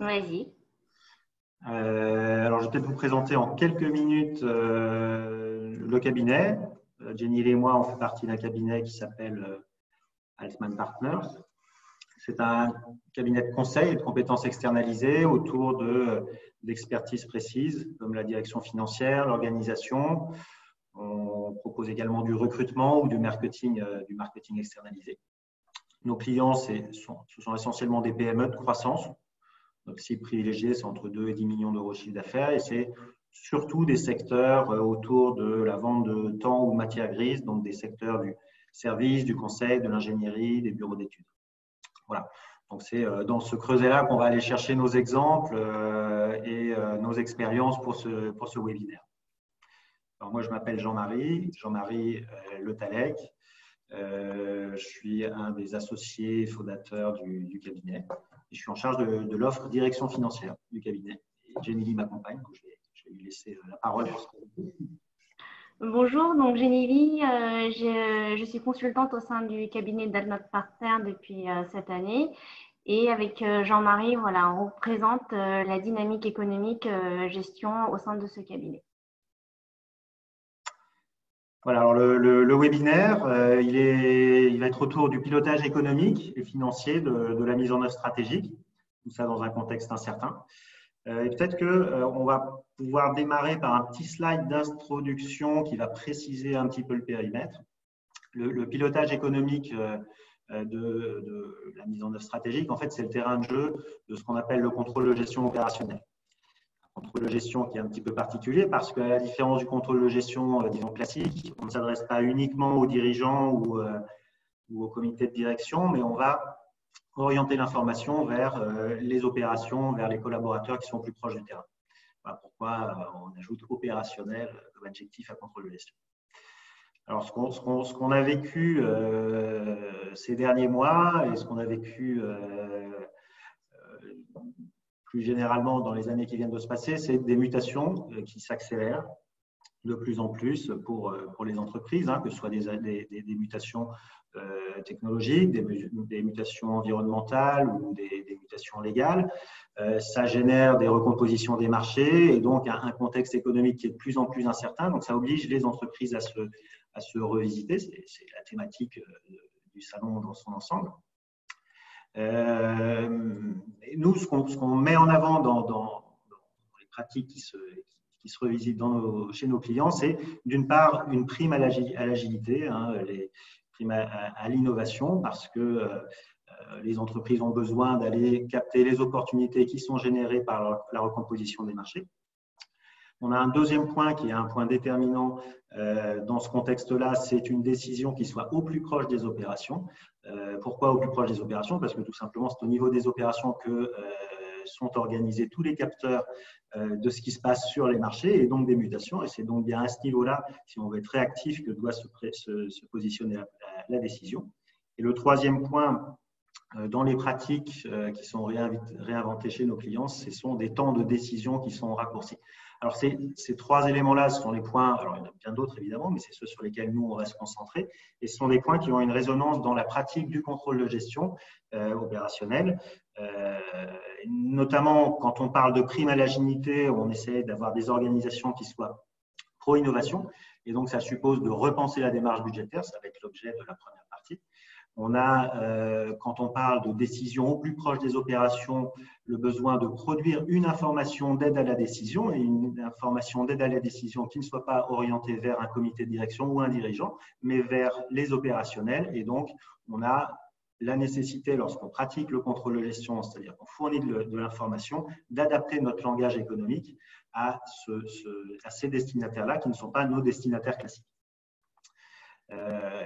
Vas-y. Alors, je vais peut-être vous présenter en quelques minutes le cabinet. Jenny et moi, on fait partie d'un cabinet qui s'appelle Altman Partners. C'est un cabinet de conseil et de compétences externalisées autour d'expertises précises, comme la direction financière, l'organisation. On propose également du recrutement ou du marketing externalisé. Nos clients, ce sont essentiellement des PME de croissance. Notre cible privilégiée, c'est entre 2 et 10 millions d'euros de chiffre d'affaires et c'est surtout des secteurs autour de la vente de temps ou matières grises, donc des secteurs du service, du conseil, de l'ingénierie, des bureaux d'études. Voilà. Donc, c'est dans ce creuset-là qu'on va aller chercher nos exemples et nos expériences pour ce webinaire. Alors, moi, je m'appelle Jean-Marie Le Tallec. Je suis un des associés fondateurs du cabinet. Et je suis en charge de l'offre direction financière du cabinet. Et Jenny Lee m'accompagne, donc je vais lui laisser la parole pour ce moment. Bonjour, donc Jenny Lee, je suis consultante au sein du cabinet d'Alman Partners depuis cette année. Et avec Jean-Marie, voilà, on représente la dynamique économique gestion au sein de ce cabinet. Voilà, alors le webinaire, il va être autour du pilotage économique et financier de la mise en œuvre stratégique, tout ça dans un contexte incertain. Et peut-être qu'on va pouvoir démarrer par un petit slide d'introduction qui va préciser un petit peu le périmètre. Le pilotage économique de la mise en œuvre stratégique, en fait, c'est le terrain de jeu de ce qu'on appelle le contrôle de gestion opérationnelle. Contrôle de gestion qui est un petit peu particulier parce qu'à la différence du contrôle de gestion, disons classique, on ne s'adresse pas uniquement aux dirigeants ou au comité de direction, mais on va orienter l'information vers les opérations, vers les collaborateurs qui sont plus proches du terrain. Voilà pourquoi on ajoute opérationnel comme adjectif à contrôle de gestion. Alors, ce qu'on a vécu ces derniers mois et ce qu'on a vécu plus généralement dans les années qui viennent de se passer, c'est des mutations qui s'accélèrent de plus en plus pour les entreprises, que ce soit des mutations technologiques, des mutations environnementales ou des mutations légales. Ça génère des recompositions des marchés et donc un contexte économique qui est de plus en plus incertain. Donc, ça oblige les entreprises à se revisiter. C'est la thématique du salon dans son ensemble. Nous, ce qu'on met en avant dans les pratiques qui se revisitent chez nos clients, c'est d'une part une prime à l'agilité, les primes à l'innovation, parce que les entreprises ont besoin d'aller capter les opportunités qui sont générées par la recomposition des marchés. On a un deuxième point qui est un point déterminant dans ce contexte-là, c'est une décision qui soit au plus proche des opérations. Pourquoi au plus proche des opérations? Parce que tout simplement, c'est au niveau des opérations que sont organisés tous les capteurs de ce qui se passe sur les marchés et donc des mutations. Et c'est donc bien à ce niveau-là, si on veut être réactif, que doit se positionner la décision. Et le troisième point, dans les pratiques qui sont réinventées chez nos clients, ce sont des temps de décision qui sont raccourcis. Alors, ces trois éléments-là, ce sont les points, alors il y en a bien d'autres évidemment, mais c'est ceux sur lesquels nous, on va se concentrer. Et ce sont des points qui ont une résonance dans la pratique du contrôle de gestion opérationnel. Notamment, quand on parle de prime à l'agilité, on essaie d'avoir des organisations qui soient pro-innovation. Et donc, ça suppose de repenser la démarche budgétaire. Ça va être l'objet de la première partie. On a, quand on parle de décision au plus proche des opérations, le besoin de produire une information d'aide à la décision et une information d'aide à la décision qui ne soit pas orientée vers un comité de direction ou un dirigeant, mais vers les opérationnels. Et donc, on a la nécessité, lorsqu'on pratique le contrôle de gestion, c'est-à-dire qu'on fournit de l'information, d'adapter notre langage économique à ces destinataires-là qui ne sont pas nos destinataires classiques.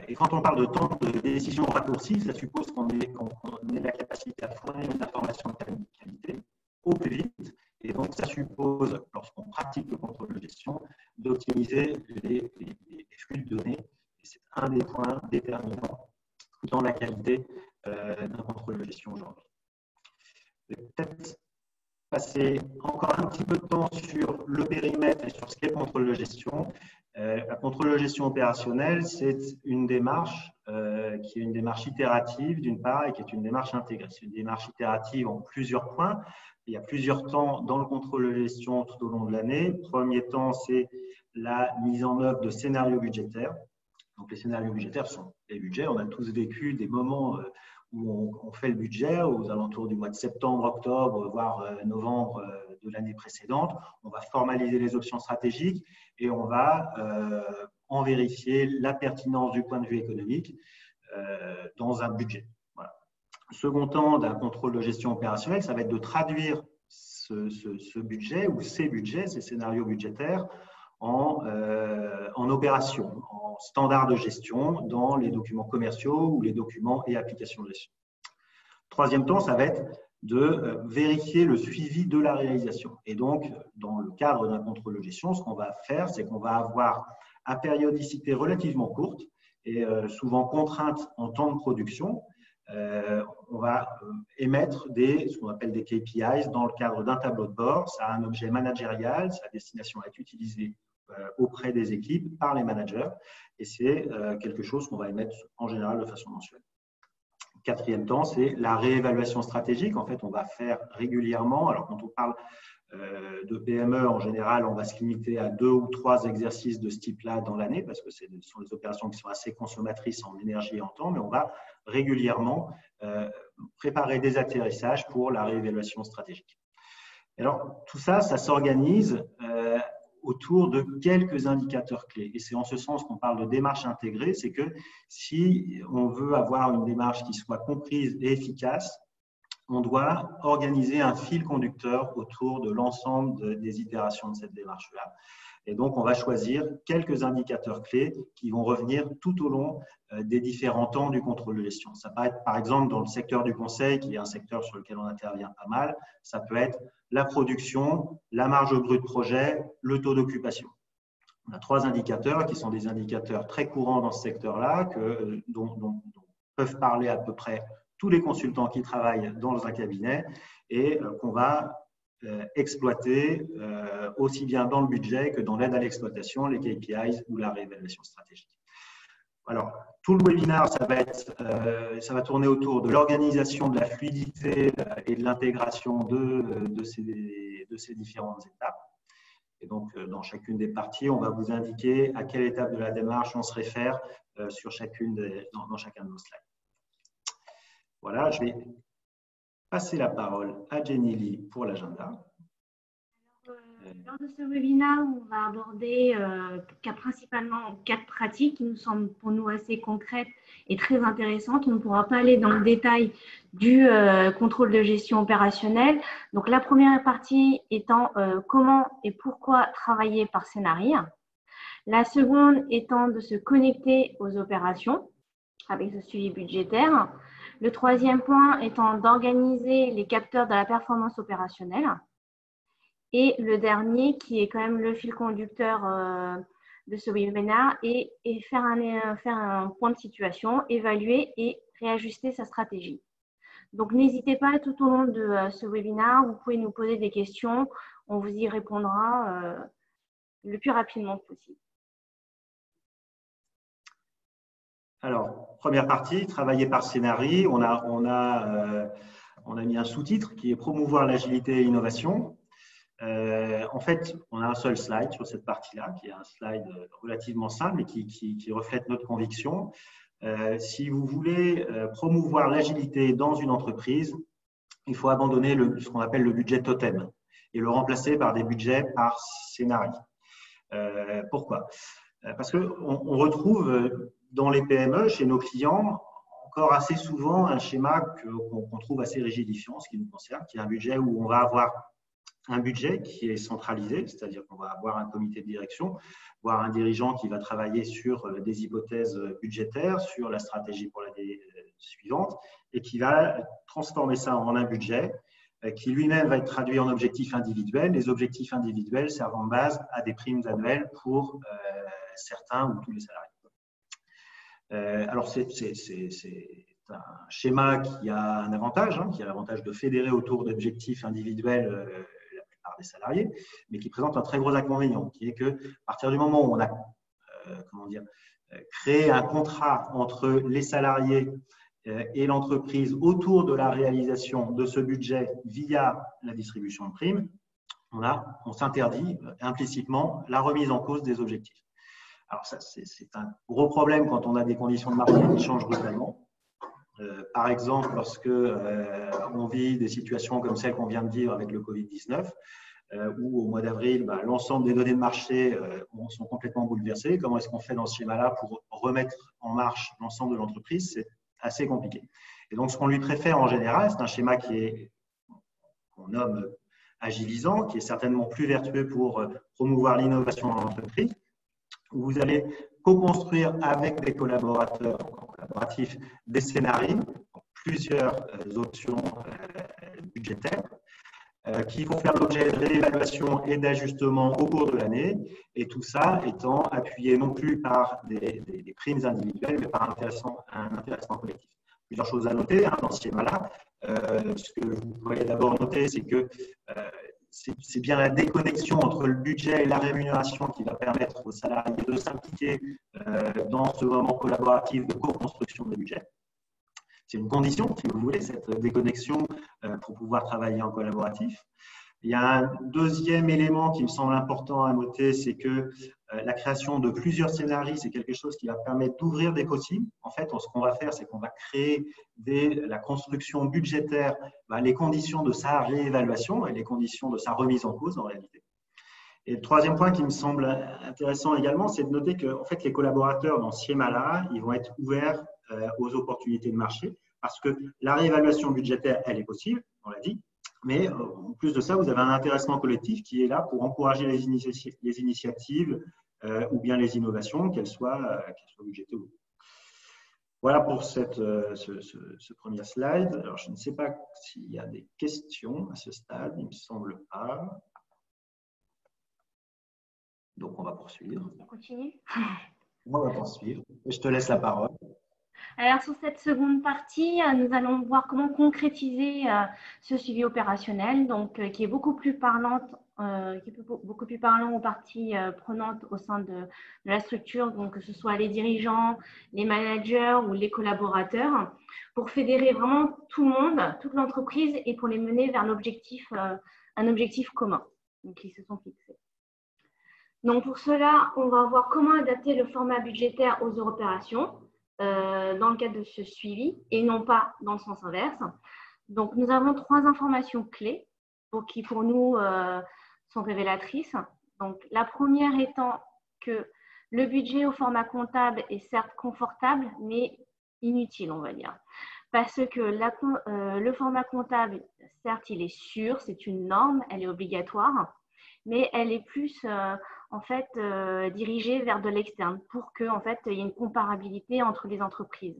Et quand on parle de temps de décision raccourcie, ça suppose qu'on ait la capacité à fournir une information de qualité au plus vite. Et donc, ça suppose, lorsqu'on pratique le contrôle de gestion, d'optimiser les flux de données. Et c'est un des points déterminants dans la qualité d'un contrôle de gestion aujourd'hui. Peut-être passer encore un petit peu de temps sur le périmètre et sur ce qu'est le contrôle de gestion. La contrôle de gestion opérationnelle, c'est une démarche qui est une démarche itérative d'une part et qui est une démarche intégrée. C'est une démarche itérative en plusieurs points. Il y a plusieurs temps dans le contrôle de gestion tout au long de l'année. Premier temps, c'est la mise en œuvre de scénarios budgétaires. Donc, les scénarios budgétaires sont les budgets. On a tous vécu des moments où on fait le budget aux alentours du mois de septembre, octobre, voire novembre de l'année précédente. On va formaliser les options stratégiques et on va en vérifier la pertinence du point de vue économique dans un budget. Voilà. Second temps d'un contrôle de gestion opérationnelle, ça va être de traduire ce budget ou ces budgets, ces scénarios budgétaires en opération, en standard de gestion dans les documents commerciaux ou les documents et applications de gestion. Troisième temps, ça va être de vérifier le suivi de la réalisation. Et donc, dans le cadre d'un contrôle de gestion, ce qu'on va faire, c'est qu'on va avoir à périodicité relativement courte et souvent contrainte en temps de production, on va émettre ce qu'on appelle des KPIs dans le cadre d'un tableau de bord. Ça a un objet managérial, sa destination à être utilisée auprès des équipes par les managers et c'est quelque chose qu'on va émettre en général de façon mensuelle. Quatrième temps, c'est la réévaluation stratégique. En fait, on va faire régulièrement, alors quand on parle de PME, en général, on va se limiter à 2 ou 3 exercices de ce type-là dans l'année parce que ce sont des opérations qui sont assez consommatrices en énergie et en temps, mais on va régulièrement préparer des atterrissages pour la réévaluation stratégique. Alors, tout ça, ça s'organise autour de quelques indicateurs clés. Et c'est en ce sens qu'on parle de démarche intégrée, c'est que si on veut avoir une démarche qui soit comprise et efficace, on doit organiser un fil conducteur autour de l'ensemble des itérations de cette démarche-là. Et donc, on va choisir quelques indicateurs clés qui vont revenir tout au long des différents temps du contrôle de gestion. Ça peut être, par exemple, dans le secteur du conseil, qui est un secteur sur lequel on intervient pas mal, ça peut être la production, la marge brute projet, le taux d'occupation. On a 3 indicateurs qui sont des indicateurs très courants dans ce secteur-là, dont peuvent parler à peu près tous les consultants qui travaillent dans un cabinet et qu'on va exploiter aussi bien dans le budget que dans l'aide à l'exploitation, les KPIs ou la réévaluation stratégique. Alors, tout le webinaire, ça va tourner autour de l'organisation, de la fluidité et de l'intégration de ces différentes étapes. Et donc, dans chacune des parties, on va vous indiquer à quelle étape de la démarche on se réfère dans chacun de nos slides. Voilà, je vais passer la parole à Jenny Lee pour l'agenda. Lors de ce webinaire, on va aborder principalement 4 pratiques qui nous semblent pour nous assez concrètes et très intéressantes. On ne pourra pas aller dans le détail du contrôle de gestion opérationnelle. Donc, la première partie étant comment et pourquoi travailler par scénario. La seconde étant de se connecter aux opérations avec ce suivi budgétaire. Le troisième point étant d'organiser les capteurs de la performance opérationnelle. Et le dernier, qui est quand même le fil conducteur de ce webinaire, et faire un point de situation, évaluer et réajuster sa stratégie. Donc, n'hésitez pas tout au long de ce webinaire, vous pouvez nous poser des questions, on vous y répondra le plus rapidement possible. Alors, première partie, travailler par scénario. On a mis un sous-titre qui est promouvoir l'agilité et l'innovation. En fait, on a un seul slide sur cette partie-là, qui est un slide relativement simple et qui reflète notre conviction. Si vous voulez promouvoir l'agilité dans une entreprise, il faut abandonner ce qu'on appelle le budget totem et le remplacer par des budgets par scénario. Pourquoi? Parce qu'on retrouve dans les PME, chez nos clients, encore assez souvent un schéma qu'on trouve assez rigidifiant, ce qui nous concerne, qui est un budget où on va avoir un budget qui est centralisé, c'est-à-dire qu'on va avoir un comité de direction, voire un dirigeant qui va travailler sur des hypothèses budgétaires, sur la stratégie pour l'année suivante, et qui va transformer ça en un budget qui lui-même va être traduit en objectifs individuels. Les objectifs individuels servent en base à des primes annuelles pour certains ou tous les salariés. Alors, c'est un schéma qui a un avantage, qui a l'avantage de fédérer autour d'objectifs individuels la plupart des salariés, mais qui présente un très gros inconvénient, qui est que à partir du moment où on a créé un contrat entre les salariés et l'entreprise autour de la réalisation de ce budget via la distribution de primes, on s'interdit implicitement la remise en cause des objectifs. Alors ça, c'est un gros problème quand on a des conditions de marché qui changent brutalement. Par exemple, lorsque on vit des situations comme celles qu'on vient de vivre avec le Covid-19, où au mois d'avril, l'ensemble des données de marché sont complètement bouleversées. Comment est-ce qu'on fait dans ce schéma-là pour remettre en marche l'ensemble de l'entreprise? C'est assez compliqué. Et donc, ce qu'on lui préfère en général, c'est un schéma qu'on nomme agilisant, qui est certainement plus vertueux pour promouvoir l'innovation dans l'entreprise, où vous allez co-construire avec des collaborateurs collaboratifs des scénarios, plusieurs options budgétaires, qui vont faire l'objet de réévaluation et d'ajustements au cours de l'année, et tout ça étant appuyé non plus par des primes individuelles, mais par un intéressement collectif. Plusieurs choses à noter dans ce schéma-là. Ce que vous pourriez d'abord noter, c'est que c'est bien la déconnexion entre le budget et la rémunération qui va permettre aux salariés de s'impliquer dans ce moment collaboratif de co-construction des budgets. C'est une condition, si vous voulez, cette déconnexion pour pouvoir travailler en collaboratif. Il y a un deuxième élément qui me semble important à noter, c'est que la création de plusieurs scénarios, c'est quelque chose qui va permettre d'ouvrir des possibles. En fait, ce qu'on va faire, c'est qu'on va créer dès la construction budgétaire les conditions de sa réévaluation et les conditions de sa remise en cause en réalité. Et le troisième point qui me semble intéressant également, c'est de noter que en fait, les collaborateurs dans ce schéma-là, ils vont être ouverts aux opportunités de marché parce que la réévaluation budgétaire, elle est possible, on l'a dit, mais en plus de ça, vous avez un intéressement collectif qui est là pour encourager les initiatives ou bien les innovations, qu'elles soient budgétées ou non. Voilà pour ce premier slide. Alors, je ne sais pas s'il y a des questions à ce stade, il ne me semble pas. Donc, on va poursuivre. On continue. On va poursuivre. Je te laisse la parole. Alors, sur cette seconde partie, nous allons voir comment concrétiser ce suivi opérationnel, donc qui est beaucoup plus parlant aux parties prenantes au sein de la structure, donc que ce soit les dirigeants, les managers ou les collaborateurs, pour fédérer vraiment tout le monde, toute l'entreprise, et pour les mener vers un objectif commun, donc qui se sont fixés. Donc, pour cela, on va voir comment adapter le format budgétaire aux opérations dans le cadre de ce suivi et non pas dans le sens inverse. Donc, nous avons 3 informations clés qui, pour nous, sont révélatrices. Donc, la première étant que le budget au format comptable est certes confortable, mais inutile, on va dire. Parce que le format comptable, certes, il est sûr, c'est une norme, elle est obligatoire, mais elle est plus dirigée vers de l'externe pour qu'il y ait une comparabilité entre les entreprises.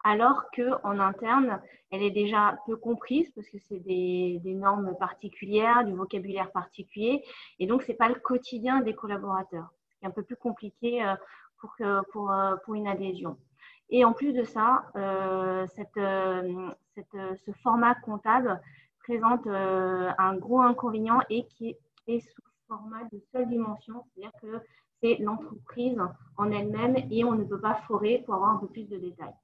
Alors qu'en interne, elle est déjà peu comprise parce que c'est des normes particulières, du vocabulaire particulier, et donc ce n'est pas le quotidien des collaborateurs. C'est un peu plus compliqué pour une adhésion. Et en plus de ça, ce format comptable présente un gros inconvénient et qui est sous format de seule dimension, c'est-à-dire que c'est l'entreprise en elle-même et on ne peut pas forer pour avoir un peu plus de détails.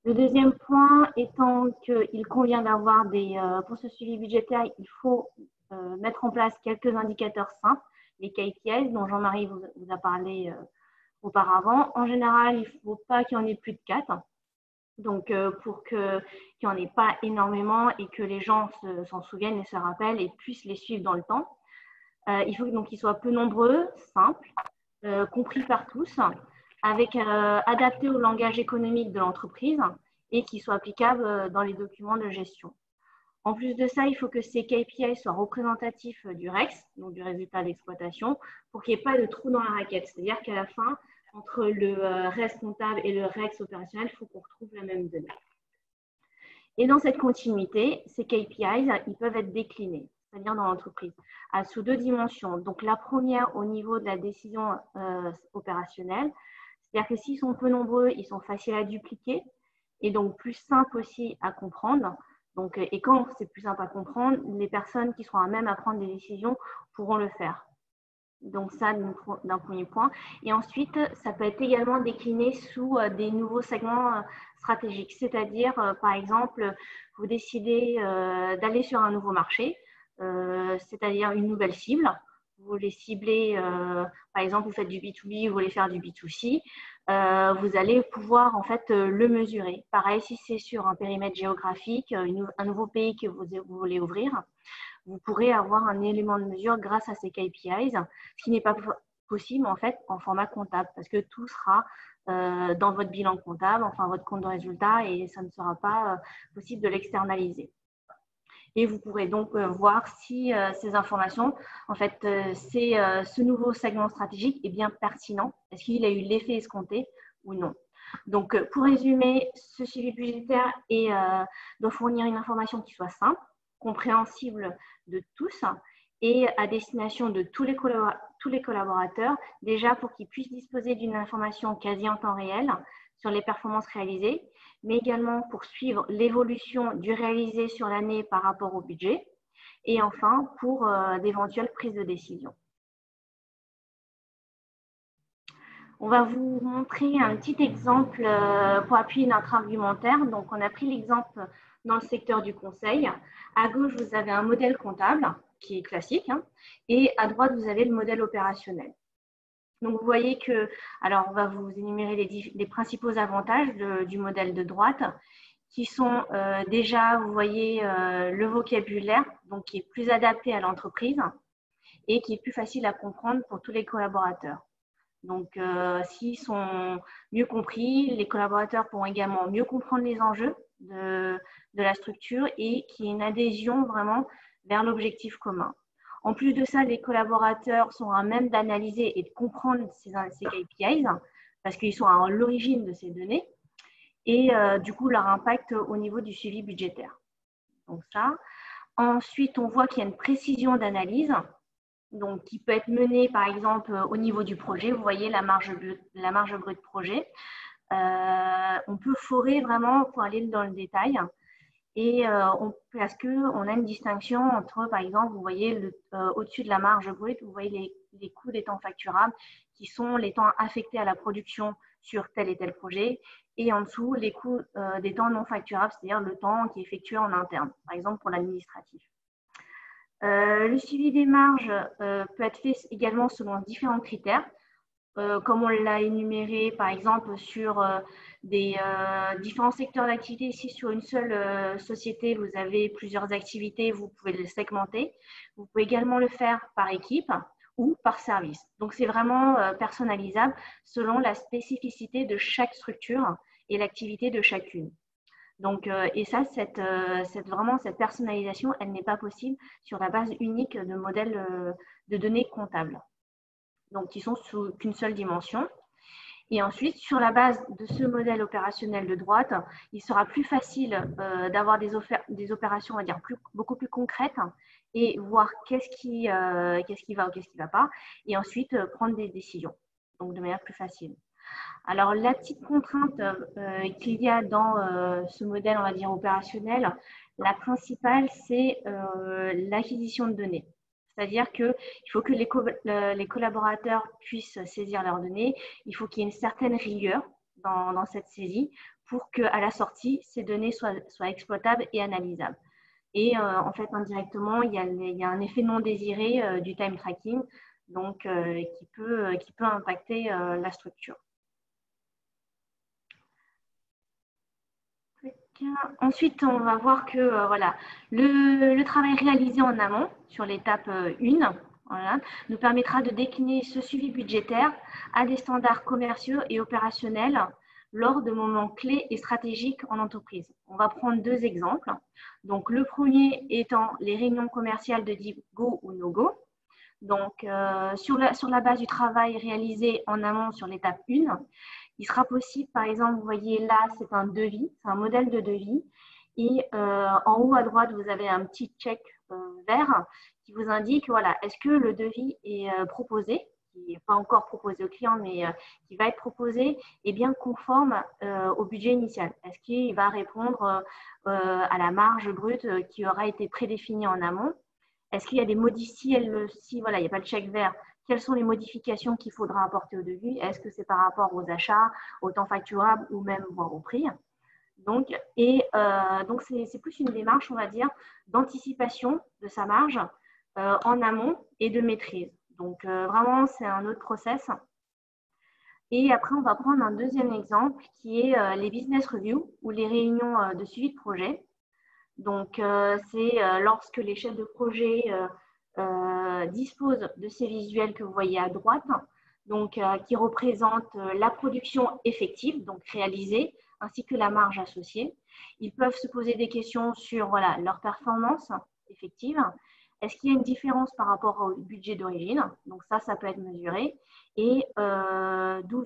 Le deuxième point étant qu'il convient d'avoir pour ce suivi budgétaire, il faut mettre en place quelques indicateurs simples, les KPIs dont Jean-Marie vous a parlé auparavant. En général, il ne faut pas qu'il y en ait plus de 4. Donc, pour qu'il n'y en ait pas énormément et que les gens s'en souviennent et se rappellent et puissent les suivre dans le temps. Il faut donc qu'ils soient peu nombreux, simples, compris par tous, adaptés au langage économique de l'entreprise et qui soient applicables dans les documents de gestion. En plus de ça, il faut que ces KPI soient représentatifs du REX, donc du résultat d'exploitation, pour qu'il n'y ait pas de trou dans la raquette. C'est-à-dire qu'à la fin, entre le REX comptable et le REX opérationnel, il faut qu'on retrouve la même donnée. Et dans cette continuité, ces KPIs, ils peuvent être déclinés, c'est-à-dire dans l'entreprise, sous 2 dimensions. Donc, la première, au niveau de la décision opérationnelle, c'est-à-dire que s'ils sont peu nombreux, ils sont faciles à dupliquer. et donc plus simple aussi à comprendre. Donc, et quand c'est plus simple à comprendre, les personnes qui seront à même à prendre des décisions pourront le faire. Donc ça, d'un premier point. Et ensuite, ça peut être également décliné sous des nouveaux segments stratégiques. C'est-à-dire, par exemple, vous décidez d'aller sur un nouveau marché, c'est-à-dire une nouvelle cible. Vous voulez cibler, par exemple, vous faites du B2B, vous voulez faire du B2C. Vous allez pouvoir en fait le mesurer. Pareil, si c'est sur un périmètre géographique, un nouveau pays que vous voulez ouvrir, vous pourrez avoir un élément de mesure grâce à ces KPIs, ce qui n'est pas possible en fait en format comptable parce que tout sera dans votre bilan comptable, enfin votre compte de résultat, et ça ne sera pas possible de l'externaliser. Et vous pourrez donc voir si ces informations, en fait, ce nouveau segment stratégique est bien pertinent. Est-ce qu'il a eu l'effet escompté ou non? Donc, pour résumer, ce suivi budgétaire doit fournir une information qui soit simple, compréhensible de tous et à destination de tous les collaborateurs, déjà pour qu'ils puissent disposer d'une information quasi en temps réel sur les performances réalisées, mais également pour suivre l'évolution du réalisé sur l'année par rapport au budget, et enfin pour d'éventuelles prises de décision. On va vous montrer un petit exemple pour appuyer notre argumentaire. Donc, on a pris l'exemple dans le secteur du conseil. À gauche, vous avez un modèle comptable qui est classique, hein, et à droite, vous avez le modèle opérationnel. Donc, vous voyez que, alors, on va vous énumérer les principaux avantages du modèle de droite, qui sont déjà, vous voyez, le vocabulaire, donc qui est plus adapté à l'entreprise et qui est plus facile à comprendre pour tous les collaborateurs. Donc, s'ils sont mieux compris, les collaborateurs pourront également mieux comprendre les enjeux de la structure et qu'il y ait une adhésion vraiment vers l'objectif commun. En plus de ça, les collaborateurs sont à même d'analyser et de comprendre ces KPIs parce qu'ils sont à l'origine de ces données et du coup, leur impact au niveau du suivi budgétaire. Donc ça. Ensuite, on voit qu'il y a une précision d'analyse, donc qui peut être menée par exemple au niveau du projet. Vous voyez la marge brute projet. On peut forer vraiment pour aller dans le détail. Et parce qu'on a une distinction entre, par exemple, vous voyez au-dessus de la marge brute, vous voyez les coûts des temps facturables qui sont les temps affectés à la production sur tel et tel projet. Et en dessous, les coûts des temps non facturables, c'est-à-dire le temps qui est effectué en interne, par exemple pour l'administratif. Le suivi des marges peut être fait également selon différents critères, comme on l'a énuméré par exemple sur des différents secteurs d'activité. Si sur une seule société, vous avez plusieurs activités, vous pouvez les segmenter. Vous pouvez également le faire par équipe ou par service. Donc, c'est vraiment personnalisable selon la spécificité de chaque structure et l'activité de chacune. Donc, et ça, vraiment cette personnalisation, elle n'est pas possible sur la base unique de modèles de données comptables, donc qui sont sous qu'une seule dimension. Et ensuite, sur la base de ce modèle opérationnel de droite, il sera plus facile d'avoir des opérations, on va dire, beaucoup plus concrètes et voir qu'est-ce qui va ou qu'est-ce qui ne va pas, et ensuite prendre des décisions, donc de manière plus facile. Alors, la petite contrainte qu'il y a dans ce modèle, on va dire, opérationnel, la principale, c'est l'acquisition de données. C'est-à-dire qu'il faut que les collaborateurs puissent saisir leurs données. Il faut qu'il y ait une certaine rigueur dans cette saisie pour qu'à la sortie, ces données soient exploitables et analysables. Et en fait, indirectement, il y a un effet non désiré du time tracking, donc qui peut impacter la structure. Ensuite, on va voir que voilà, le travail réalisé en amont sur l'étape 1 voilà, nous permettra de décliner ce suivi budgétaire à des standards commerciaux et opérationnels lors de moments clés et stratégiques en entreprise. On va prendre deux exemples. Donc, le premier étant les réunions commerciales de type go ou no go. Donc, sur la base du travail réalisé en amont sur l'étape 1, il sera possible, par exemple, vous voyez là, c'est un devis, c'est un modèle de devis. Et en haut à droite, vous avez un petit check vert qui vous indique, voilà, est-ce que le devis est proposé, n'est pas encore proposé au client, mais qui va être proposé, est bien conforme au budget initial? Est-ce qu'il va répondre à la marge brute qui aura été prédéfinie en amont? Est-ce qu'il y a des modifications, si voilà, il n'y a pas de chèque vert, quelles sont les modifications qu'il faudra apporter au devis? Est-ce que c'est par rapport aux achats, au temps facturable ou même voire au prix? Donc, c'est plus une démarche, on va dire, d'anticipation de sa marge en amont et de maîtrise. Donc, vraiment, c'est un autre process. Et après, on va prendre un deuxième exemple qui est les business reviews ou les réunions de suivi de projet. Donc, c'est lorsque les chefs de projet disposent de ces visuels que vous voyez à droite, donc qui représentent la production effective, donc réalisée, ainsi que la marge associée. Ils peuvent se poser des questions sur voilà, leur performance effective. Est-ce qu'il y a une différence par rapport au budget d'origine? Donc ça peut être mesuré. Et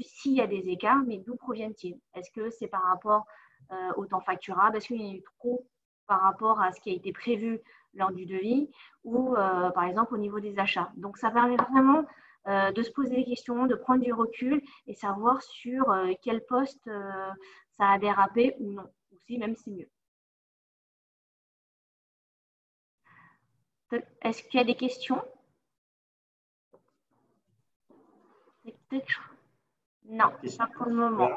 s'il y a des écarts, mais d'où proviennent-ils? Est-ce que c'est par rapport au temps facturable? Est-ce qu'il y a eu trop par rapport à ce qui a été prévu lors du devis ou par exemple au niveau des achats? Donc ça permet vraiment de se poser des questions, de prendre du recul et savoir sur quel poste ça a dérapé ou non. Ou si même c'est mieux. Est-ce qu'il y a des questions? Non, pas pour le moment.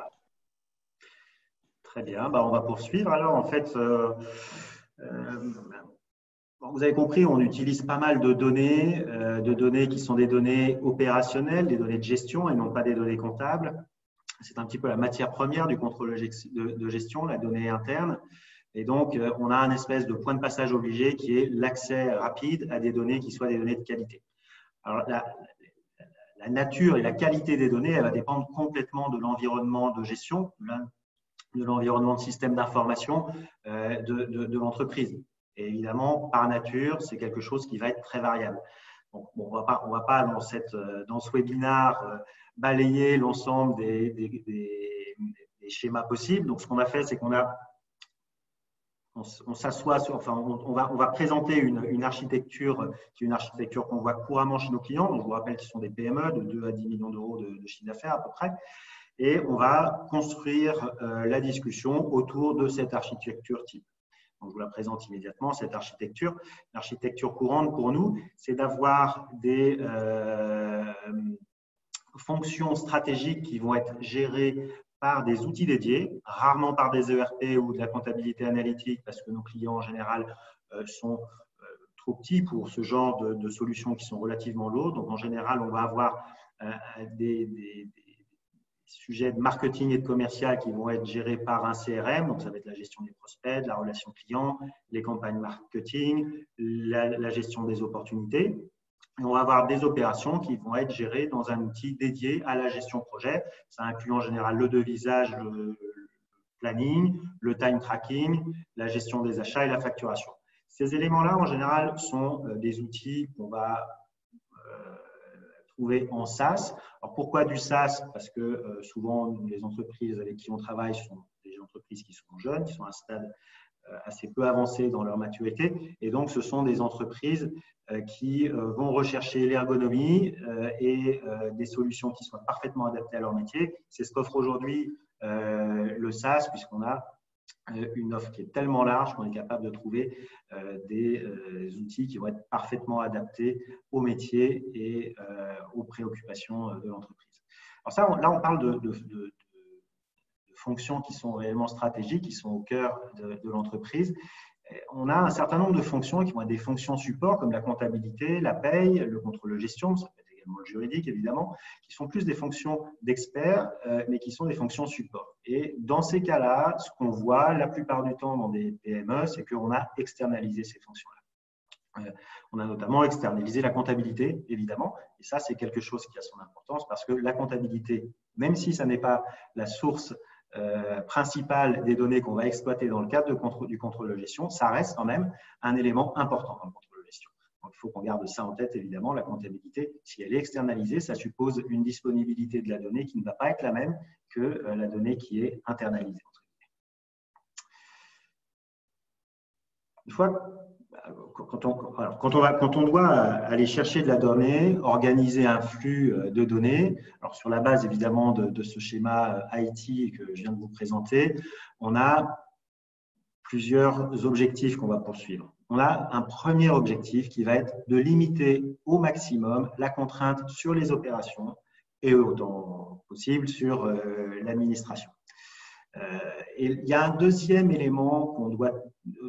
Très bien, on va poursuivre. Alors, en fait, vous avez compris, on utilise pas mal de données qui sont des données opérationnelles, des données de gestion et non pas des données comptables. C'est un petit peu la matière première du contrôle de gestion, la donnée interne. Et donc, on a un espèce de point de passage obligé qui est l'accès rapide à des données qui soient des données de qualité. Alors, la nature et la qualité des données, elle va dépendre complètement de l'environnement de gestion, de l'environnement de système d'information de l'entreprise. Et évidemment, par nature, c'est quelque chose qui va être très variable. Donc, on va pas dans ce webinaire balayer l'ensemble des schémas possibles. Donc, ce qu'on a fait, c'est qu'on s'assoit sur, enfin, on va présenter une architecture qui est une architecture qu'on voit couramment chez nos clients. Donc, je vous rappelle qu'ils sont des PME de 2 à 10 millions d'euros de chiffre d'affaires à peu près. Et on va construire la discussion autour de cette architecture type. Donc, je vous la présente immédiatement, cette architecture. L'architecture courante pour nous, c'est d'avoir des fonctions stratégiques qui vont être gérées par des outils dédiés, rarement par des ERP ou de la comptabilité analytique, parce que nos clients en général sont trop petits pour ce genre de solutions qui sont relativement lourdes. Donc, en général, on va avoir des sujets de marketing et de commercial qui vont être gérés par un CRM. Donc, ça va être la gestion des prospects, de la relation client, les campagnes marketing, la gestion des opportunités. Et on va avoir des opérations qui vont être gérées dans un outil dédié à la gestion projet. Ça inclut en général le devisage, le planning, le time tracking, la gestion des achats et la facturation. Ces éléments-là, en général, sont des outils qu'on va trouver en SaaS. Alors, pourquoi du SaaS? Parce que souvent, les entreprises avec qui on travaille sont des entreprises qui sont jeunes, qui sont à un stade assez peu avancé dans leur maturité. Et donc, ce sont des entreprises qui vont rechercher l'ergonomie et des solutions qui soient parfaitement adaptées à leur métier. C'est ce qu'offre aujourd'hui le SaaS, puisqu'on a une offre qui est tellement large qu'on est capable de trouver des outils qui vont être parfaitement adaptés au métier et aux préoccupations de l'entreprise. Alors ça, là, on parle de fonctions qui sont réellement stratégiques, qui sont au cœur de l'entreprise. On a un certain nombre de fonctions qui vont être des fonctions support, comme la comptabilité, la paye, le contrôle de gestion, ça peut être également le juridique, évidemment, qui sont plus des fonctions d'experts, mais qui sont des fonctions support. Et dans ces cas-là, ce qu'on voit la plupart du temps dans des PME, c'est qu'on a externalisé ces fonctions-là. On a notamment externalisé la comptabilité, évidemment, et ça, c'est quelque chose qui a son importance parce que la comptabilité, même si ça n'est pas la source principale des données qu'on va exploiter dans le cadre du contrôle de gestion, ça reste quand même un élément important dans le contrôle de gestion. Donc, il faut qu'on garde ça en tête, évidemment. La comptabilité, si elle est externalisée, ça suppose une disponibilité de la donnée qui ne va pas être la même que la donnée qui est internalisée. Une fois, quand on doit aller chercher de la donnée, organiser un flux de données, alors sur la base évidemment de ce schéma IT que je viens de vous présenter, on a plusieurs objectifs qu'on va poursuivre. On a un premier objectif qui va être de limiter au maximum la contrainte sur les opérations et autant possible sur l'administration. Et il y a un deuxième élément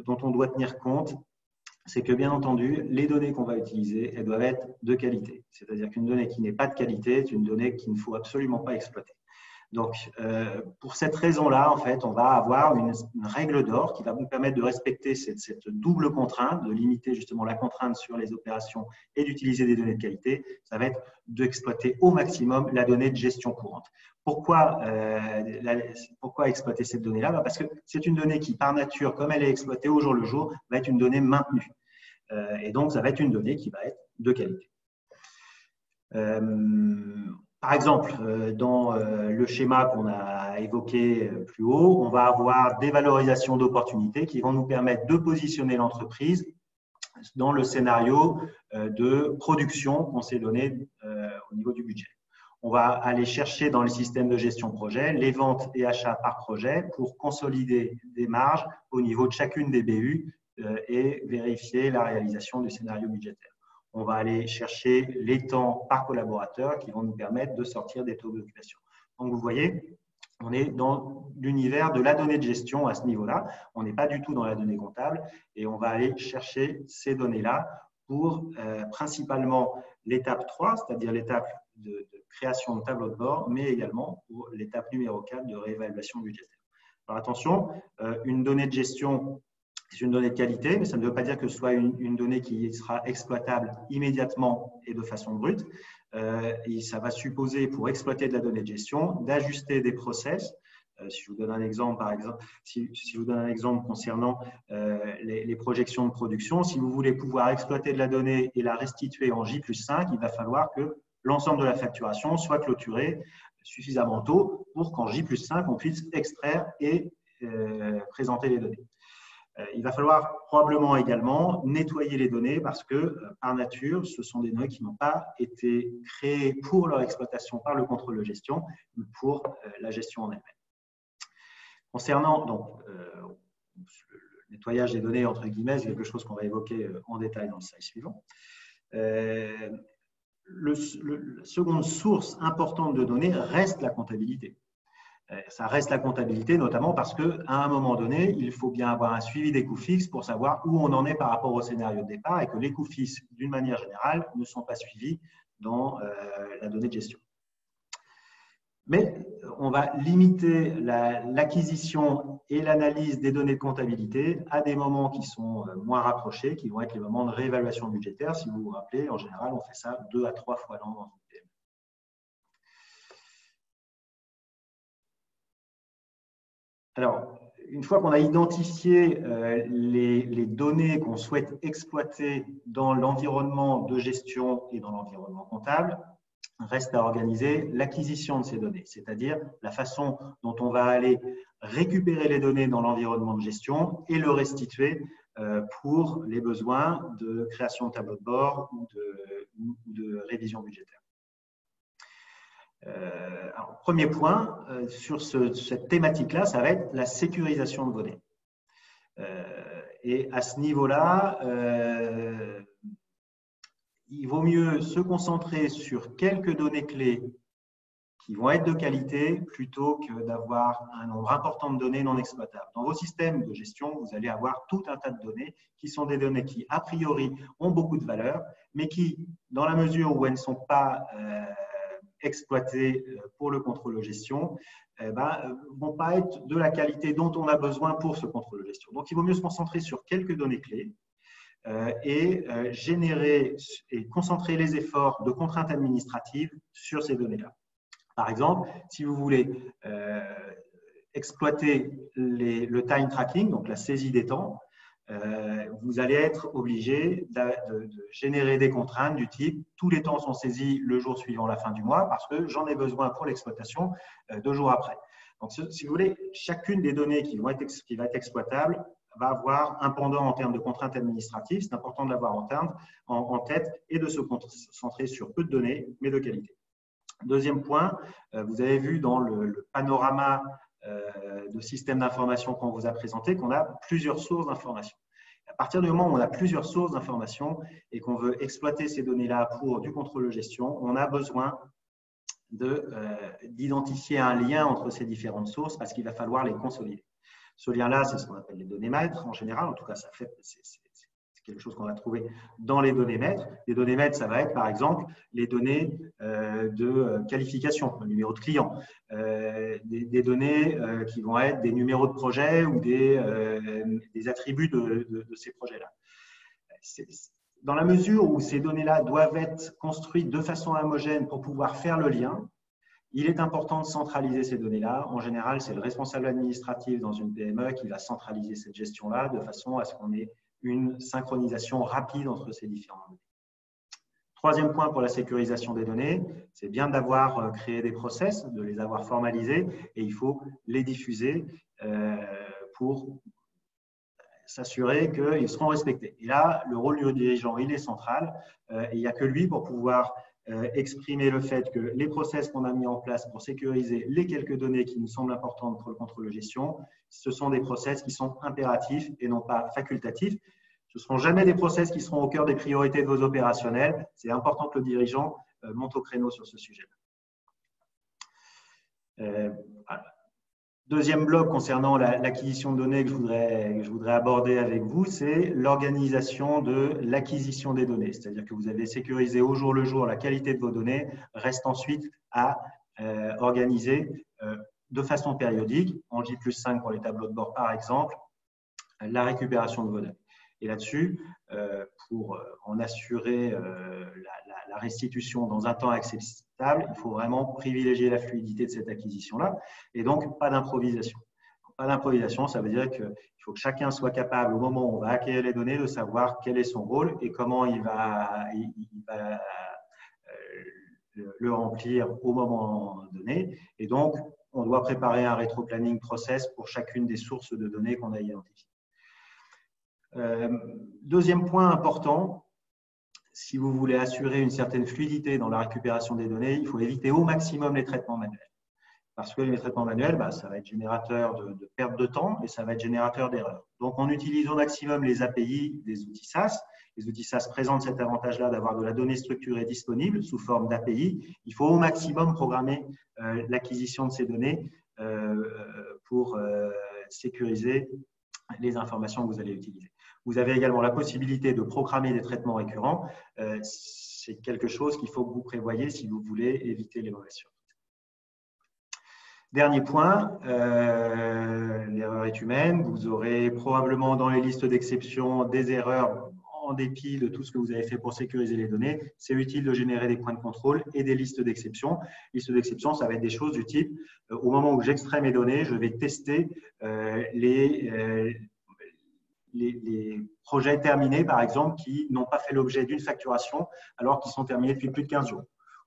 dont on doit tenir compte, c'est que bien entendu, les données qu'on va utiliser, elles doivent être de qualité. C'est-à-dire qu'une donnée qui n'est pas de qualité est une donnée qu'il ne faut absolument pas exploiter. Donc, pour cette raison-là, en fait, on va avoir une règle d'or qui va nous permettre de respecter cette double contrainte, de limiter justement la contrainte sur les opérations et d'utiliser des données de qualité. Ça va être d'exploiter au maximum la donnée de gestion courante. Pourquoi exploiter cette donnée-là? Parce que c'est une donnée qui, par nature, comme elle est exploitée au jour le jour, va être une donnée maintenue. Et donc, ça va être une donnée qui va être de qualité. Par exemple, dans le schéma qu'on a évoqué plus haut, on va avoir des valorisations d'opportunités qui vont nous permettre de positionner l'entreprise dans le scénario de production qu'on s'est donné au niveau du budget. On va aller chercher dans le système de gestion projet les ventes et achats par projet pour consolider des marges au niveau de chacune des BU et vérifier la réalisation du scénario budgétaire. On va aller chercher les temps par collaborateur qui vont nous permettre de sortir des taux d'occupation. Donc, vous voyez, on est dans l'univers de la donnée de gestion à ce niveau-là. On n'est pas du tout dans la donnée comptable et on va aller chercher ces données-là pour principalement l'étape 3, c'est-à-dire l'étape de création de tableau de bord, mais également pour l'étape numéro 4 de réévaluation budgétaire. Alors attention, une donnée de gestion, c'est une donnée de qualité, mais ça ne veut pas dire que ce soit une donnée qui sera exploitable immédiatement et de façon brute. Et ça va supposer, pour exploiter de la donnée de gestion, d'ajuster des process. Si je vous donne un exemple, par exemple, si je vous donne un exemple concernant les projections de production, si vous voulez pouvoir exploiter de la donnée et la restituer en J+5, il va falloir que l'ensemble de la facturation soit clôturée suffisamment tôt pour qu'en J+5, on puisse extraire et présenter les données. Il va falloir probablement également nettoyer les données parce que, par nature, ce sont des données qui n'ont pas été créées pour leur exploitation par le contrôle de gestion, mais pour la gestion en elle-même. Concernant donc, le nettoyage des données, entre guillemets, c'est quelque chose qu'on va évoquer en détail dans le slide suivant. La seconde source importante de données reste la comptabilité. Ça reste la comptabilité, notamment parce qu'à un moment donné, il faut bien avoir un suivi des coûts fixes pour savoir où on en est par rapport au scénario de départ et que les coûts fixes, d'une manière générale, ne sont pas suivis dans la donnée de gestion. Mais on va limiter l'acquisition et l'analyse des données de comptabilité à des moments qui sont moins rapprochés, qui vont être les moments de réévaluation budgétaire. Si vous vous rappelez, en général, on fait ça 2 à 3 fois l'an dans une PME. Alors, une fois qu'on a identifié les données qu'on souhaite exploiter dans l'environnement de gestion et dans l'environnement comptable, reste à organiser l'acquisition de ces données, c'est-à-dire la façon dont on va aller récupérer les données dans l'environnement de gestion et le restituer pour les besoins de création de tableau de bord ou de révision budgétaire. Alors, premier point, sur cette thématique-là, ça va être la sécurisation de données. Et à ce niveau-là, il vaut mieux se concentrer sur quelques données clés qui vont être de qualité plutôt que d'avoir un nombre important de données non exploitables. Dans vos systèmes de gestion, vous allez avoir tout un tas de données qui sont des données qui, a priori, ont beaucoup de valeur, mais qui, dans la mesure où elles ne sont pas exploitées pour le contrôle de gestion, vont pas être de la qualité dont on a besoin pour ce contrôle de gestion. Donc, il vaut mieux se concentrer sur quelques données clés et générer et concentrer les efforts de contraintes administratives sur ces données-là. Par exemple, si vous voulez exploiter le time tracking, donc la saisie des temps, vous allez être obligé de générer des contraintes du type tous les temps sont saisis le jour suivant la fin du mois parce que j'en ai besoin pour l'exploitation 2 jours après. Donc, si vous voulez, chacune des données qui va être exploitable va avoir un pendant en termes de contraintes administratives. C'est important de l'avoir en tête et de se concentrer sur peu de données, mais de qualité. Deuxième point, vous avez vu dans le panorama de système d'information qu'on vous a présenté qu'on a plusieurs sources d'information. À partir du moment où on a plusieurs sources d'information et qu'on veut exploiter ces données-là pour du contrôle de gestion, on a besoin d'identifier un lien entre ces différentes sources parce qu'il va falloir les consolider. Ce lien-là, c'est ce qu'on appelle les données maîtres en général. En tout cas, c'est quelque chose qu'on va trouver dans les données maîtres. Les données maîtres, ça va être par exemple les données de qualification, le numéro de client, des données qui vont être des numéros de projet ou des attributs de ces projets-là. Dans la mesure où ces données-là doivent être construites de façon homogène pour pouvoir faire le lien, il est important de centraliser ces données-là. En général, c'est le responsable administratif dans une PME qui va centraliser cette gestion-là de façon à ce qu'on ait une synchronisation rapide entre ces différentes données. Troisième point pour la sécurisation des données, c'est bien d'avoir créé des process, de les avoir formalisés et il faut les diffuser pour s'assurer qu'ils seront respectés. Et là, le rôle du dirigeant, il est central. Et il n'y a que lui pour pouvoir exprimer le fait que les process qu'on a mis en place pour sécuriser les quelques données qui nous semblent importantes pour le contrôle de gestion, ce sont des process qui sont impératifs et non pas facultatifs. Ce ne seront jamais des process qui seront au cœur des priorités de vos opérationnels. C'est important que le dirigeant monte au créneau sur ce sujet-là. Voilà. Deuxième bloc concernant l'acquisition de données que je voudrais aborder avec vous, c'est l'organisation de l'acquisition des données. C'est-à-dire que vous avez sécurisé au jour le jour la qualité de vos données, reste ensuite à organiser de façon périodique, en J+5 pour les tableaux de bord par exemple, la récupération de vos données. Et là-dessus, pour en assurer la restitution dans un temps acceptable, il faut vraiment privilégier la fluidité de cette acquisition-là et donc pas d'improvisation. Pas d'improvisation, ça veut dire qu'il faut que chacun soit capable, au moment où on va acquérir les données, de savoir quel est son rôle et comment il va le remplir au moment donné. Et donc, on doit préparer un rétro-planning process pour chacune des sources de données qu'on a identifiées. Deuxième point important, si vous voulez assurer une certaine fluidité dans la récupération des données, il faut éviter au maximum les traitements manuels. Parce que les traitements manuels, ça va être générateur de perte de temps et ça va être générateur d'erreurs. Donc, on utilise au maximum les API des outils SaaS. Les outils SaaS présentent cet avantage-là d'avoir de la donnée structurée disponible sous forme d'API. Il faut au maximum programmer l'acquisition de ces données pour sécuriser les informations que vous allez utiliser. Vous avez également la possibilité de programmer des traitements récurrents. C'est quelque chose qu'il faut que vous prévoyiez si vous voulez éviter les mauvaises surprises. Dernier point, l'erreur est humaine. Vous aurez probablement dans les listes d'exception des erreurs en dépit de tout ce que vous avez fait pour sécuriser les données. C'est utile de générer des points de contrôle et des listes d'exception. Listes d'exception, ça va être des choses du type, au moment où j'extrais mes données, je vais tester les projets terminés, par exemple, qui n'ont pas fait l'objet d'une facturation alors qu'ils sont terminés depuis plus de 15 jours.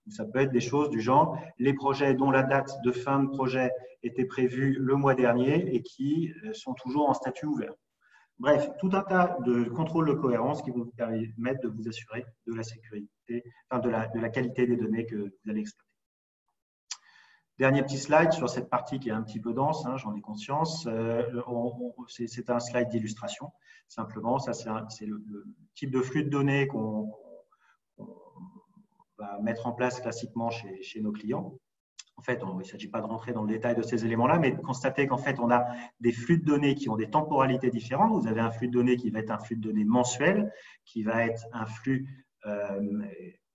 Ça peut être des choses du genre, les projets dont la date de fin de projet était prévue le mois dernier et qui sont toujours en statut ouvert. Bref, tout un tas de contrôles de cohérence qui vont vous permettre de vous assurer de la sécurité, de la qualité des données que vous allez exploiter. Dernier petit slide sur cette partie qui est un petit peu dense, j'en ai conscience. C'est un slide d'illustration. Simplement, ça c'est le type de flux de données qu'on va mettre en place classiquement chez nos clients. En fait, il ne s'agit pas de rentrer dans le détail de ces éléments-là, mais de constater qu'en fait, on a des flux de données qui ont des temporalités différentes. Vous avez un flux de données qui va être un flux de données mensuel, qui va être un flux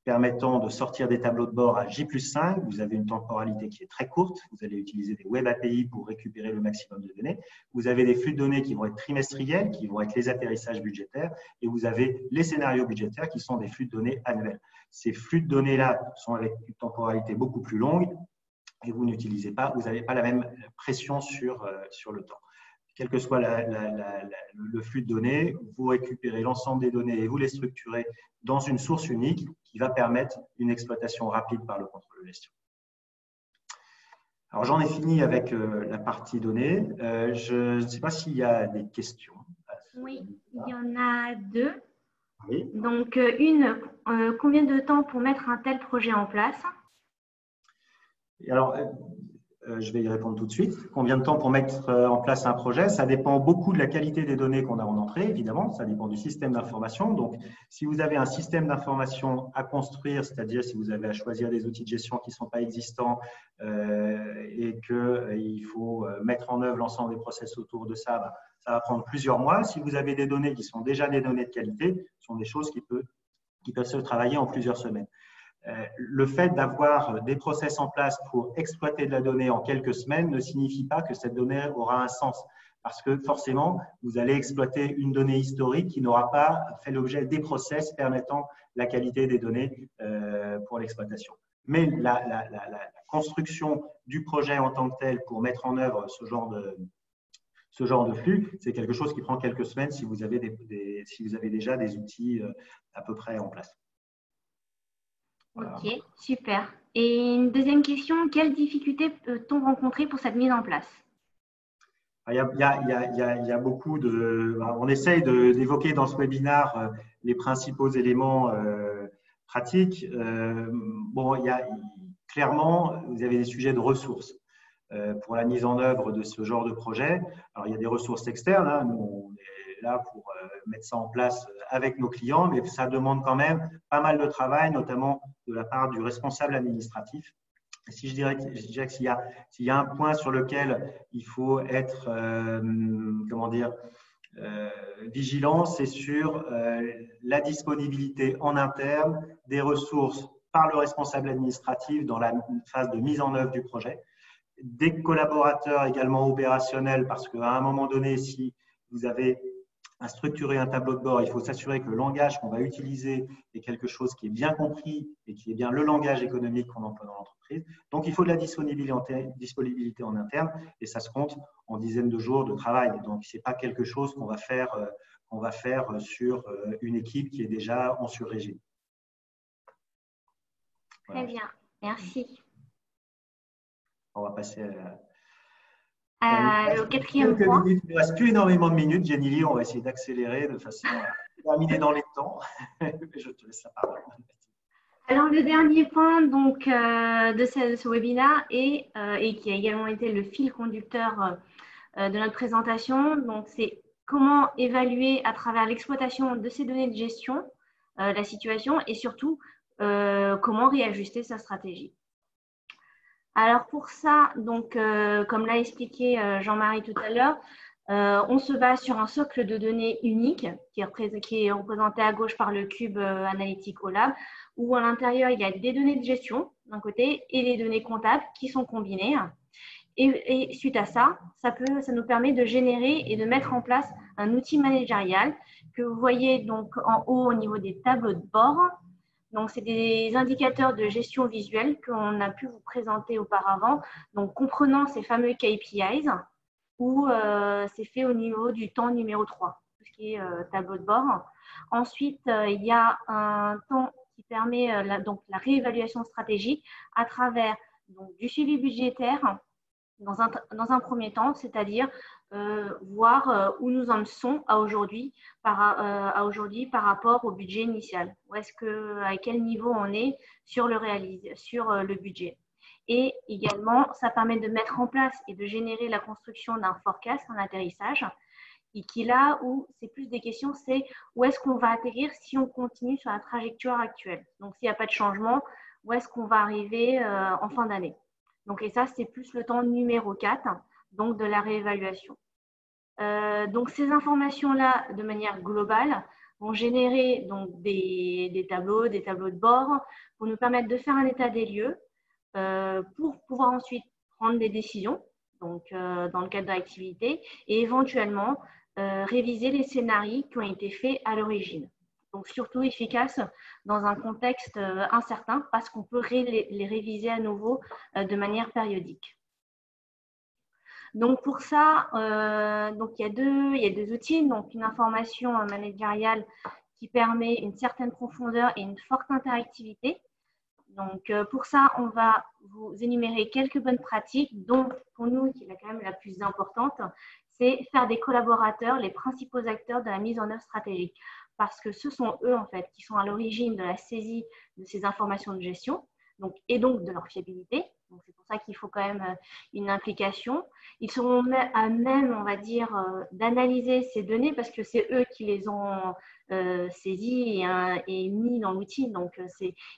permettant de sortir des tableaux de bord à J+5. Vous avez une temporalité qui est très courte. Vous allez utiliser des Web API pour récupérer le maximum de données. Vous avez des flux de données qui vont être trimestriels, qui vont être les atterrissages budgétaires. Et vous avez les scénarios budgétaires qui sont des flux de données annuels. Ces flux de données-là sont avec une temporalité beaucoup plus longue et vous n'utilisez pas, vous n'avez pas la même pression sur le temps. Quel que soit le flux de données, vous récupérez l'ensemble des données et vous les structurez dans une source unique qui va permettre une exploitation rapide par le contrôle de gestion. Alors, j'en ai fini avec la partie données. Je ne sais pas s'il y a des questions à Oui, il y en a deux. Oui. Donc, combien de temps pour mettre un tel projet en place? Et alors, je vais y répondre tout de suite. Combien de temps pour mettre en place un projet? Ça dépend beaucoup de la qualité des données qu'on a en entrée, évidemment. Ça dépend du système d'information. Donc, si vous avez un système d'information à construire, c'est-à-dire si vous avez à choisir des outils de gestion qui ne sont pas existants et qu'il faut mettre en œuvre l'ensemble des process autour de ça, bah, ça va prendre plusieurs mois. Si vous avez des données qui sont déjà des données de qualité, ce sont des choses qui peuvent se travailler en plusieurs semaines. Le fait d'avoir des process en place pour exploiter de la donnée en quelques semaines ne signifie pas que cette donnée aura un sens. Parce que forcément, vous allez exploiter une donnée historique qui n'aura pas fait l'objet des process permettant la qualité des données pour l'exploitation. Mais la construction du projet en tant que tel pour mettre en œuvre ce genre de flux, c'est quelque chose qui prend quelques semaines si vous avez déjà des outils à peu près en place. Voilà. Ok, super. Et une deuxième question, quelles difficultés peut-on rencontrer pour cette mise en place? Il y a beaucoup de… On essaye d'évoquer dans ce webinaire les principaux éléments pratiques. Clairement, vous avez des sujets de ressources pour la mise en œuvre de ce genre de projet. Alors, il y a des ressources externes. Hein. Nous, on est là pour mettre ça en place avec nos clients, mais ça demande quand même pas mal de travail, notamment de la part du responsable administratif. Si je dirais que s'il y a un point sur lequel il faut être vigilant, c'est sur la disponibilité en interne des ressources par le responsable administratif dans la phase de mise en œuvre du projet, des collaborateurs également opérationnels, parce qu'à un moment donné, si vous avez à structurer un tableau de bord, il faut s'assurer que le langage qu'on va utiliser est quelque chose qui est bien compris et qui est bien le langage économique qu'on emploie dans l'entreprise. Donc, il faut de la disponibilité en interne et ça se compte en dizaines de jours de travail. Donc, ce n'est pas quelque chose qu'on va faire sur une équipe qui est déjà en sur-régime. Voilà. Très bien, merci. On va passer au quatrième point. Il ne reste plus énormément de minutes, Jenny. On va essayer d'accélérer de façon à terminer dans les temps. Je te laisse la parole. Alors, le dernier point donc, de ce webinaire et qui a également été le fil conducteur de notre présentation, c'est comment évaluer à travers l'exploitation de ces données de gestion la situation et surtout comment réajuster sa stratégie. Alors pour ça, donc, comme l'a expliqué Jean-Marie tout à l'heure, on se base sur un socle de données unique qui est représenté à gauche par le cube analytique OLAB, où à l'intérieur, il y a des données de gestion d'un côté et les données comptables qui sont combinées. Et suite à ça, ça nous permet de générer et de mettre en place un outil managérial que vous voyez donc en haut au niveau des tableaux de bord. Donc, c'est des indicateurs de gestion visuelle qu'on a pu vous présenter auparavant, donc comprenant ces fameux KPIs, où c'est fait au niveau du temps numéro 3, tout ce qui est tableau de bord. Ensuite, il y a un temps qui permet donc la réévaluation stratégique à travers donc, du suivi budgétaire dans un premier temps, c'est-à-dire voir où nous en sommes à aujourd'hui par rapport au budget initial. À quel niveau on est sur le budget. Et également, ça permet de mettre en place et de générer la construction d'un forecast, un atterrissage, et qui là où c'est plus des questions, c'est où est-ce qu'on va atterrir si on continue sur la trajectoire actuelle. Donc, s'il n'y a pas de changement, où est-ce qu'on va arriver en fin d'année. Donc, et ça, c'est plus le temps numéro 4, donc de la réévaluation. Donc, ces informations-là, de manière globale, vont générer donc, des tableaux de bord pour nous permettre de faire un état des lieux pour pouvoir ensuite prendre des décisions donc, dans le cadre de l'activité et éventuellement réviser les scénarios qui ont été faits à l'origine. Donc, surtout efficace dans un contexte incertain parce qu'on peut les réviser à nouveau de manière périodique. Donc, pour ça, donc il y a deux outils. Donc, une information managériale qui permet une certaine profondeur et une forte interactivité. Donc, pour ça, on va vous énumérer quelques bonnes pratiques, dont pour nous, qui est quand même la plus importante, c'est faire des collaborateurs les principaux acteurs de la mise en œuvre stratégique. Parce que ce sont eux, en fait, qui sont à l'origine de la saisie de ces informations de gestion et donc de leur fiabilité. Donc, c'est pour ça qu'il faut quand même une implication. Ils seront à même, on va dire, d'analyser ces données parce que c'est eux qui les ont saisies et mis dans l'outil. Donc,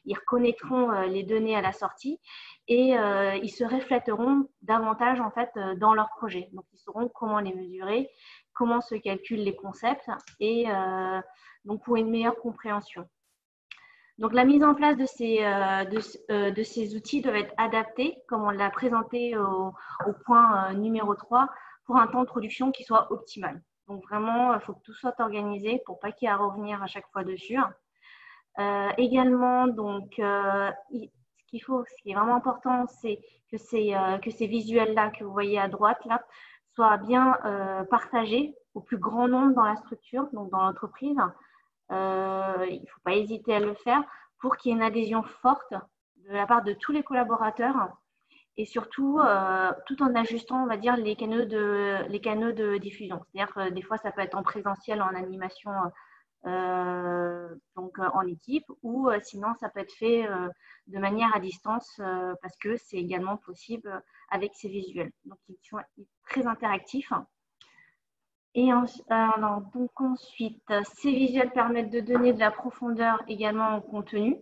ils reconnaîtront les données à la sortie et ils se reflèteront davantage, en fait, dans leur projet. Donc, ils sauront comment les mesurer, comment se calculent les concepts et donc pour une meilleure compréhension. Donc, la mise en place de ces outils doit être adaptée, comme on l'a présenté au point numéro 3, pour un temps de production qui soit optimal. Donc, vraiment, il faut que tout soit organisé pour pas qu'il y ait à revenir à chaque fois dessus. Également, donc, ce qui est vraiment important, c'est que ces visuels-là que vous voyez à droite, là, soient bien partagés au plus grand nombre dans la structure, donc dans l'entreprise. Il ne faut pas hésiter à le faire pour qu'il y ait une adhésion forte de la part de tous les collaborateurs et surtout tout en ajustant, on va dire, les canaux de diffusion. C'est-à-dire que des fois, ça peut être en présentiel, en animation, donc en équipe, ou sinon, ça peut être fait de manière à distance parce que c'est également possible avec ces visuels. Donc, ils sont très interactifs. Et donc ensuite, ces visuels permettent de donner de la profondeur également au contenu.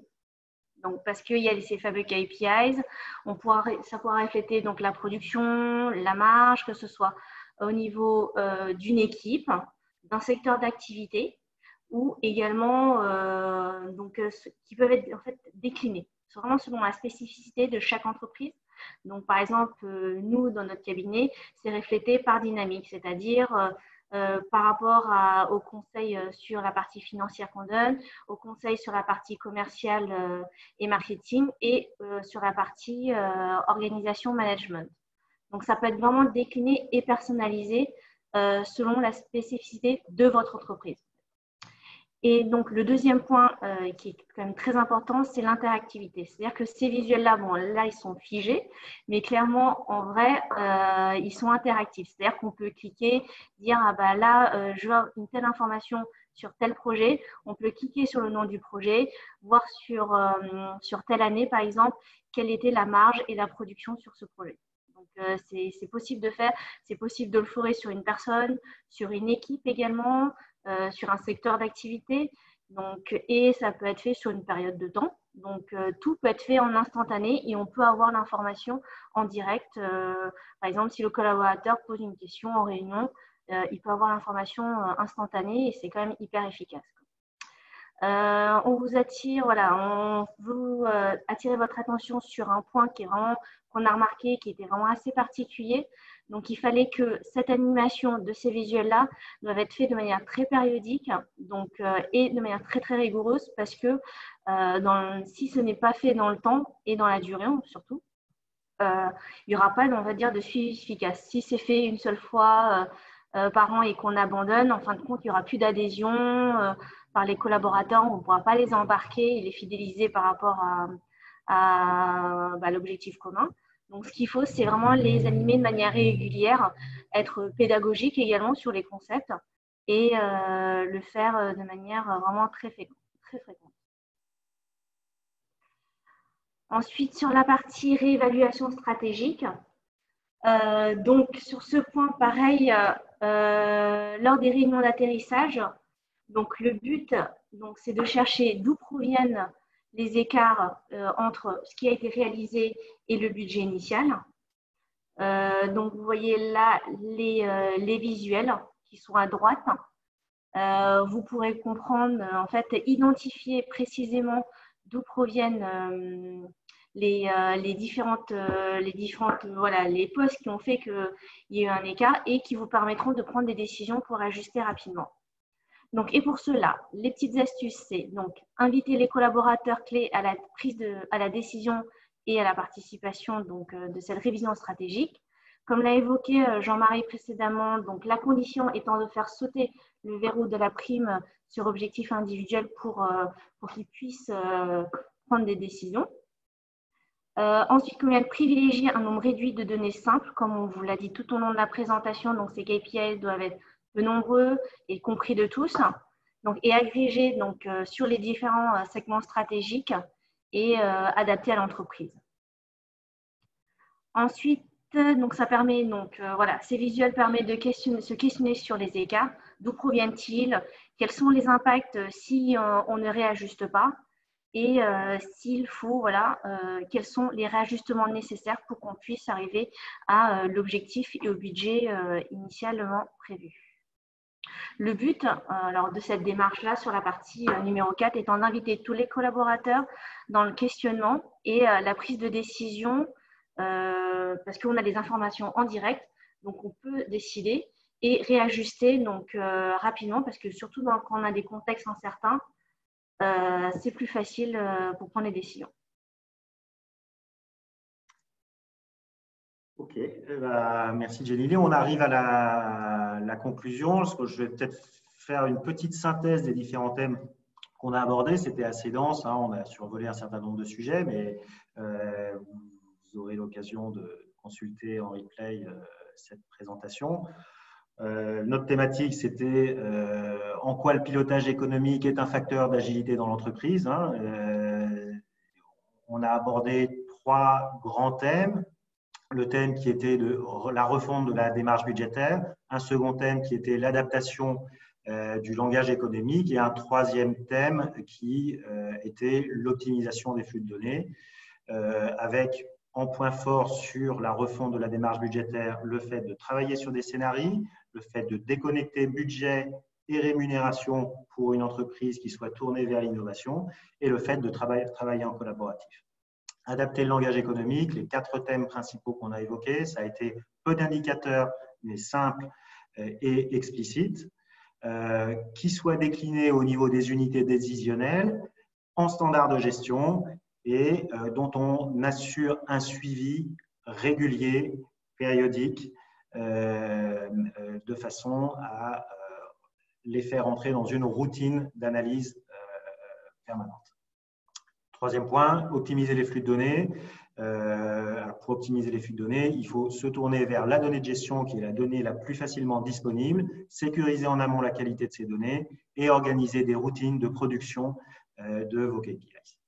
Donc, parce qu'il y a ces fameux KPIs, ça pourra refléter donc, la production, la marge, que ce soit au niveau d'une équipe, d'un secteur d'activité ou également qui peuvent être en fait déclinés. C'est vraiment selon la spécificité de chaque entreprise. Donc, par exemple, nous, dans notre cabinet, c'est reflété par dynamique, c'est-à-dire par rapport au conseil sur la partie financière qu'on donne, au conseil sur la partie commerciale et marketing et sur la partie organisation management. Donc, ça peut être vraiment décliné et personnalisé selon la spécificité de votre entreprise. Et donc, le deuxième point qui est quand même très important, c'est l'interactivité. C'est-à-dire que ces visuels-là, bon, là, ils sont figés, mais clairement, en vrai, ils sont interactifs. C'est-à-dire qu'on peut cliquer, dire, ah bah là, je veux une telle information sur tel projet. On peut cliquer sur le nom du projet, voir sur telle année, par exemple, quelle était la marge et la production sur ce projet. Donc, c'est possible de faire, c'est possible de le forer sur une personne, sur une équipe également, sur un secteur d'activité. Et ça peut être fait sur une période de temps. Donc, tout peut être fait en instantané et on peut avoir l'information en direct. Par exemple, si le collaborateur pose une question en réunion, il peut avoir l'information instantanée et c'est quand même hyper efficace. On vous attire, voilà, on veut attirer votre attention sur un point qu'on a remarqué, qui était vraiment assez particulier. Donc, il fallait que cette animation de ces visuels-là doivent être faite de manière très périodique et de manière très, très rigoureuse parce que si ce n'est pas fait dans le temps et dans la durée, surtout, il n'y aura pas, on va dire, de suivi efficace. Si c'est fait une seule fois par an et qu'on abandonne, en fin de compte, il n'y aura plus d'adhésion par les collaborateurs. On ne pourra pas les embarquer et les fidéliser par rapport à l'objectif commun. Donc, ce qu'il faut, c'est vraiment les animer de manière régulière, être pédagogique également sur les concepts et le faire de manière vraiment très fréquente. Ensuite, sur la partie réévaluation stratégique, donc sur ce point, pareil, lors des réunions d'atterrissage, donc le but, c'est de chercher d'où proviennent les écarts entre ce qui a été réalisé et le budget initial. Donc, vous voyez là les visuels qui sont à droite. Vous pourrez comprendre, en fait, identifier précisément d'où proviennent les différentes les postes qui ont fait qu'il y a eu un écart et qui vous permettront de prendre des décisions pour ajuster rapidement. Donc, et pour cela, les petites astuces, c'est donc inviter les collaborateurs clés à la décision et à la participation de cette révision stratégique. Comme l'a évoqué Jean-Marie précédemment, donc la condition étant de faire sauter le verrou de la prime sur objectif individuel pour qu'ils puissent prendre des décisions. Ensuite, convient de privilégier un nombre réduit de données simples, comme on vous l'a dit tout au long de la présentation. Donc, ces KPIs doivent être peu nombreux et compris de tous. Donc, et agrégés donc, sur les différents segments stratégiques et adaptés à l'entreprise. Ensuite, donc ça permet voilà, ces visuels permettent de se questionner sur les écarts, d'où proviennent-ils, quels sont les impacts si on ne réajuste pas, et s'il faut, voilà, quels sont les réajustements nécessaires pour qu'on puisse arriver à l'objectif et au budget initialement prévu. Le but alors, de cette démarche-là sur la partie numéro 4 étant d'inviter tous les collaborateurs dans le questionnement et la prise de décision parce qu'on a des informations en direct, donc on peut décider et réajuster donc, rapidement parce que surtout quand on a des contextes incertains, c'est plus facile pour prendre les décisions. Ok, merci Jenny. On arrive à la conclusion. Je vais peut-être faire une petite synthèse des différents thèmes qu'on a abordés. C'était assez dense, hein, on a survolé un certain nombre de sujets, mais vous aurez l'occasion de consulter en replay cette présentation. Notre thématique, c'était en quoi le pilotage économique est un facteur d'agilité dans l'entreprise. Hein. On a abordé 3 grands thèmes. Le thème qui était de la refonte de la démarche budgétaire, un second thème qui était l'adaptation du langage économique et un troisième thème qui était l'optimisation des flux de données, avec en point fort sur la refonte de la démarche budgétaire le fait de travailler sur des scénarios, le fait de déconnecter budget et rémunération pour une entreprise qui soit tournée vers l'innovation et le fait de travailler en collaboratif. Adapter le langage économique, les 4 thèmes principaux qu'on a évoqués, ça a été peu d'indicateurs, mais simples et explicites, qui soient déclinés au niveau des unités décisionnelles, en standard de gestion et dont on assure un suivi régulier, périodique, de façon à les faire entrer dans une routine d'analyse permanente. Troisième point, optimiser les flux de données. Pour optimiser les flux de données, il faut se tourner vers la donnée de gestion qui est la donnée la plus facilement disponible, sécuriser en amont la qualité de ces données et organiser des routines de production de vos KPIs.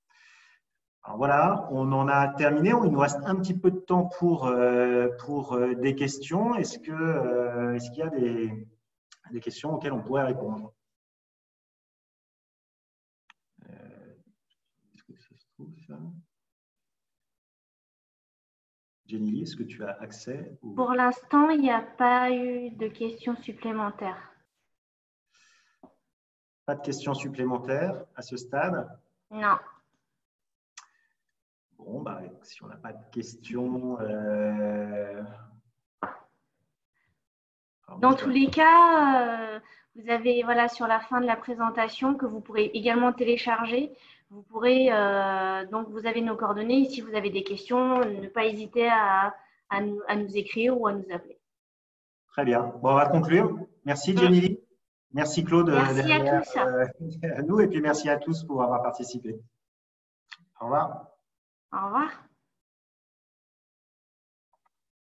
Alors voilà, on en a terminé. Il nous reste un petit peu de temps pour des questions. Est-ce qu'il y a des questions auxquelles on pourrait répondre? Jenny, est-ce que tu as accès Pour l'instant, il n'y a pas eu de questions supplémentaires. Pas de questions supplémentaires à ce stade? Non. Bon, si on n'a pas de questions… Dans tous les cas, vous avez voilà, sur la fin de la présentation que vous pourrez également télécharger. Vous pourrez, donc vous avez nos coordonnées. Si vous avez des questions, ne pas hésiter à nous écrire ou à nous appeler. Très bien. Bon, on va conclure. Merci Jenny. Merci Claude. Merci à tous. À nous et puis merci à tous pour avoir participé. Au revoir. Au revoir.